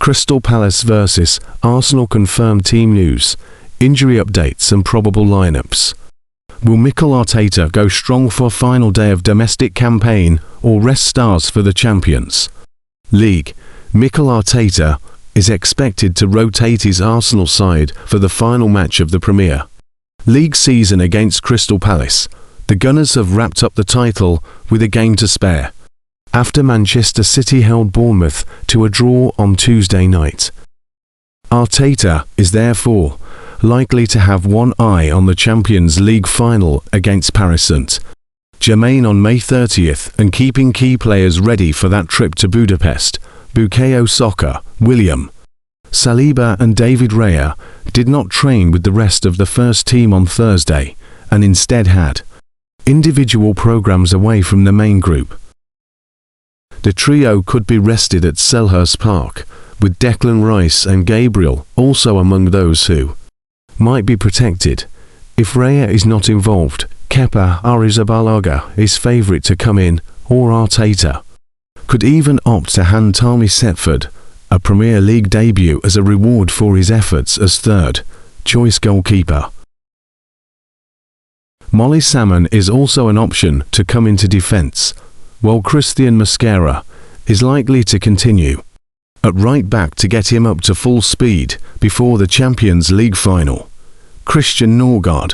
Crystal Palace vs Arsenal confirmed team news, injury updates and probable lineups. Will Mikel Arteta go strong for final day of domestic campaign or rest stars for the Champions League? Mikel Arteta is expected to rotate his Arsenal side for the final match of the Premier League season against Crystal Palace. The Gunners have wrapped up the title with a game to spare, after Manchester City held Bournemouth to a draw on Tuesday night. Arteta is therefore likely to have one eye on the Champions League final against Paris Saint-Germain on May 30th and keeping key players ready for that trip to Budapest. Bukayosaka, William Saliba and David Raya did not train with the rest of the first team on Thursday and instead had individual programs away from the main group. The trio could be rested at Selhurst Park, with Declan Rice and Gabriel also among those who might be protected. If Raya is not involved, Kepa Arrizabalaga is favourite to come in, or Arteta could even opt to hand Tammy Setford a Premier League debut as a reward for his efforts as third-choice goalkeeper. Molly Salmon is also an option to come into defence, while Christian Mosquera is likely to continue at right back to get him up to full speed before the Champions League final. Martinodegaard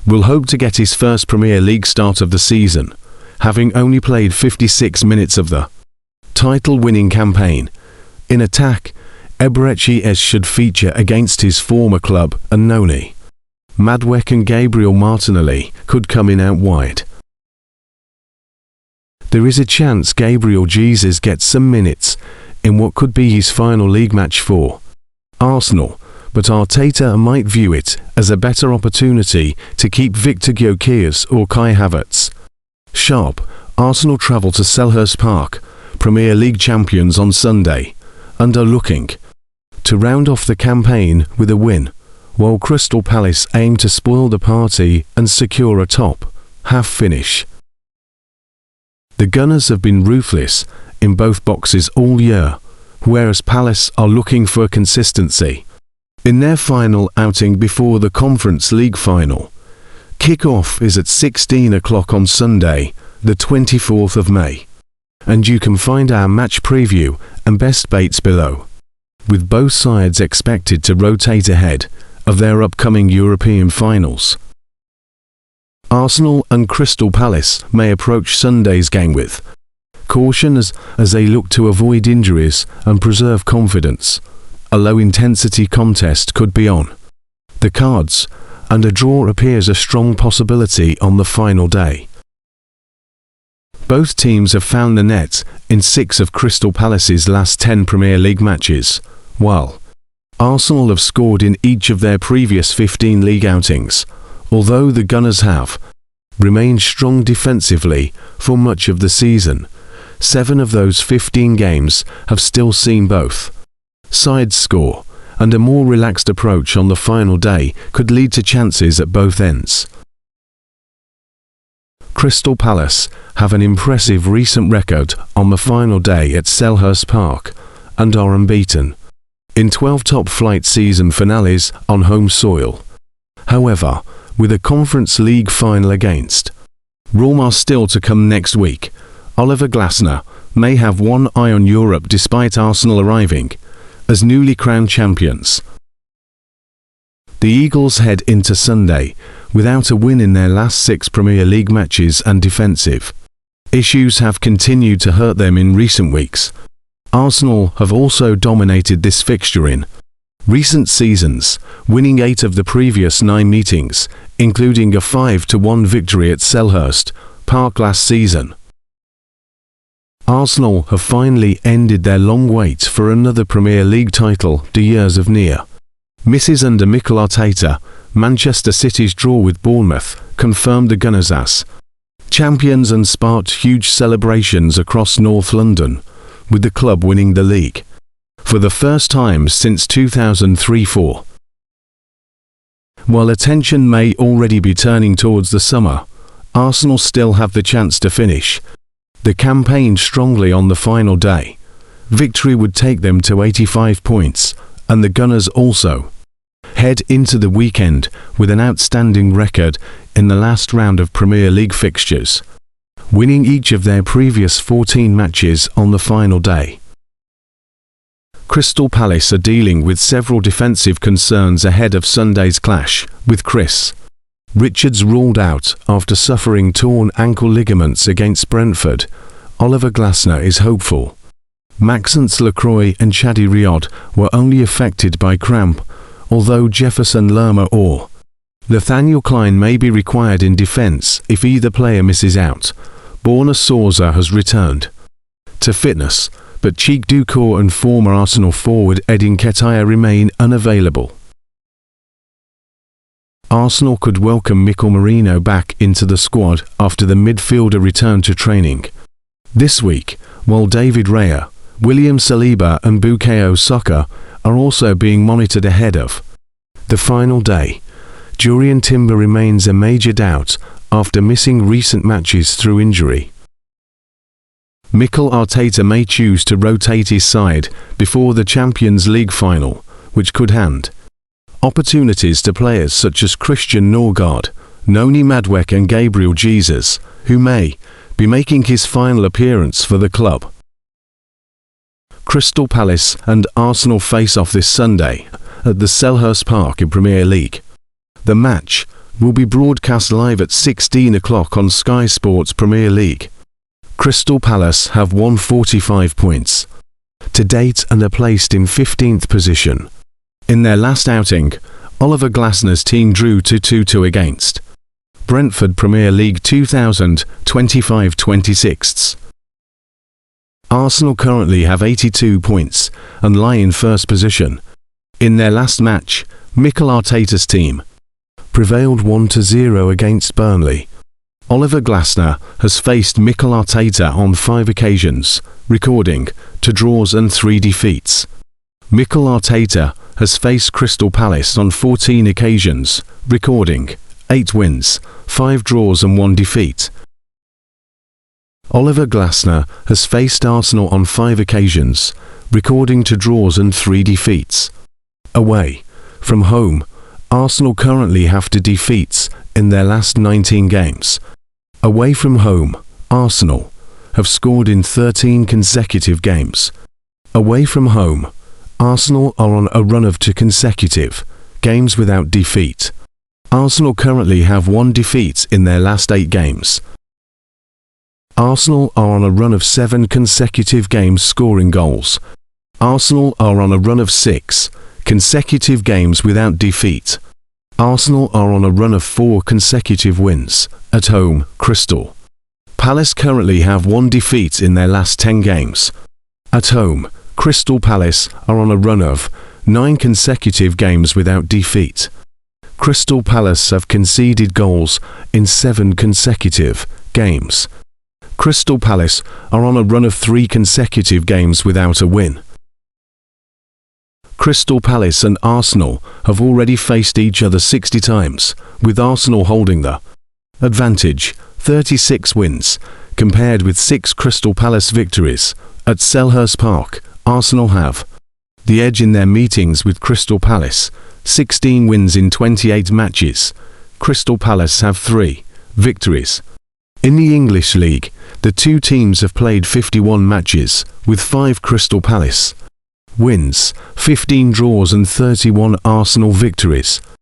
will hope to get his first Premier League start of the season, having only played 56 minutes of the title-winning campaign. In attack, Eberechi should feature against his former club, and Noni Madueke and Gabriel Martinelli could come in out wide. There is a chance Gabriel Jesus gets some minutes in what could be his final league match for Arsenal, but Arteta might view it as a better opportunity to keep Victor Gyökeres or Kai Havertz sharp. Arsenal travel to Selhurst Park, Premier League champions on Sunday, and are looking to round off the campaign with a win, while Crystal Palace aim to spoil the party and secure a top-half finish. The Gunners have been ruthless in both boxes all year, whereas Palace are looking for consistency in their final outing before the Conference League final. Kick-off is at 16 o'clock on Sunday, the 24th of May. And you can find our match preview and best baits below, with both sides expected to rotate ahead of their upcoming European finals. Arsenal and Crystal Palace may approach Sunday's game with caution as they look to avoid injuries and preserve confidence. A low-intensity contest could be on the cards, and a draw appears a strong possibility on the final day. Both teams have found the net in 6 of Crystal Palace's last 10 Premier League matches, while Arsenal have scored in each of their previous 15 league outings, although the Gunners have remained strong defensively for much of the season. 7 of those 15 games have still seen both sides score, and a more relaxed approach on the final day could lead to chances at both ends. Crystal Palace have an impressive recent record on the final day at Selhurst Park and are unbeaten in 12 top-flight season finales on home soil. However, with a Conference League final against Roma still to come next week, Oliver Glasner may have one eye on Europe despite Arsenal arriving as newly crowned champions. The Eagles head into Sunday without a win in their last 6 Premier League matches, and defensive issues have continued to hurt them in recent weeks. Arsenal have also dominated this fixture in recent seasons, winning 8 of the previous 9 meetings, including a 5-1 victory at Selhurst Park last season. Arsenal have finally ended their long wait for another Premier League title. The years of near misses under Mikel Arteta. Manchester City's draw with Bournemouth confirmed the Gunners as champions and sparked huge celebrations across North London, with the club winning the league for the first time since 2003-04. While attention may already be turning towards the summer, Arsenal still have the chance to finish the campaign strongly on the final day, victory would take them to 85 points, and the Gunners also head into the weekend with an outstanding record in the last round of Premier League fixtures, winning each of their previous 14 matches on the final day. Crystal Palace are dealing with several defensive concerns ahead of Sunday's clash, with Chris Richards ruled out after suffering torn ankle ligaments against Brentford. Oliver Glasner is hopeful. Maxence Lacroix and Chadi Riod were only affected by cramp, although Jefferson Lerma or Nathaniel Klein may be required in defence if either player misses out. Borna Souza has returned to fitness, but Cheikh Doucouré and former Arsenal forward Edin Nketiah remain unavailable. Arsenal could welcome Mikel Merino back into the squad after the midfielder returned to training this week, while David Raya, William Saliba and Bukayosaka are also being monitored ahead of the final day. Jurrien Timber remains a major doubt after missing recent matches through injury. Mikel Arteta may choose to rotate his side before the Champions League final, which could hand opportunities to players such as Christian Norgard, Noni Madueke and Gabriel Jesus, who may be making his final appearance for the club. Crystal Palace and Arsenal face off this Sunday at the Selhurst Park in Premier League. The match will be broadcast live at 16 o'clock on Sky Sports Premier League. Crystal Palace have won 45 points to date and are placed in 15th position. In their last outing, Oliver Glasner's team drew 2-2 against Brentford Premier League 2025-26. Arsenal currently have 82 points and lie in first position. In their last match, Mikel Arteta's team prevailed 1-0 against Burnley. Oliver Glasner has faced Mikel Arteta on 5 occasions, recording 2 draws and 3 defeats. Mikel Arteta has faced Crystal Palace on 14 occasions, recording 8 wins, 5 draws and 1 defeat. Oliver Glasner has faced Arsenal on 5 occasions, recording 2 draws and 3 defeats. Away from home, Arsenal currently have 2 defeats in their last 19 games. Away from home, Arsenal have scored in 13 consecutive games. Away from home, Arsenal are on a run of 2 consecutive games without defeat. Arsenal currently have 1 defeat in their last 8 games. Arsenal are on a run of 7 consecutive games scoring goals. Arsenal are on a run of 6 consecutive games without defeat. Arsenal are on a run of 4 consecutive wins. At home, Crystal Palace currently have 1 defeat in their last 10 games. At home, Crystal Palace are on a run of 9 consecutive games without defeat. Crystal Palace have conceded goals in 7 consecutive games. Crystal Palace are on a run of 3 consecutive games without a win. Crystal Palace and Arsenal have already faced each other 60 times, with Arsenal holding the advantage, 36 wins, compared with 6 Crystal Palace victories. At Selhurst Park, Arsenal have the edge in their meetings with Crystal Palace, 16 wins in 28 matches. Crystal Palace have 3 victories. In the English League, the 2 teams have played 51 matches, with 5 Crystal Palace wins, 15 draws and 31 Arsenal victories.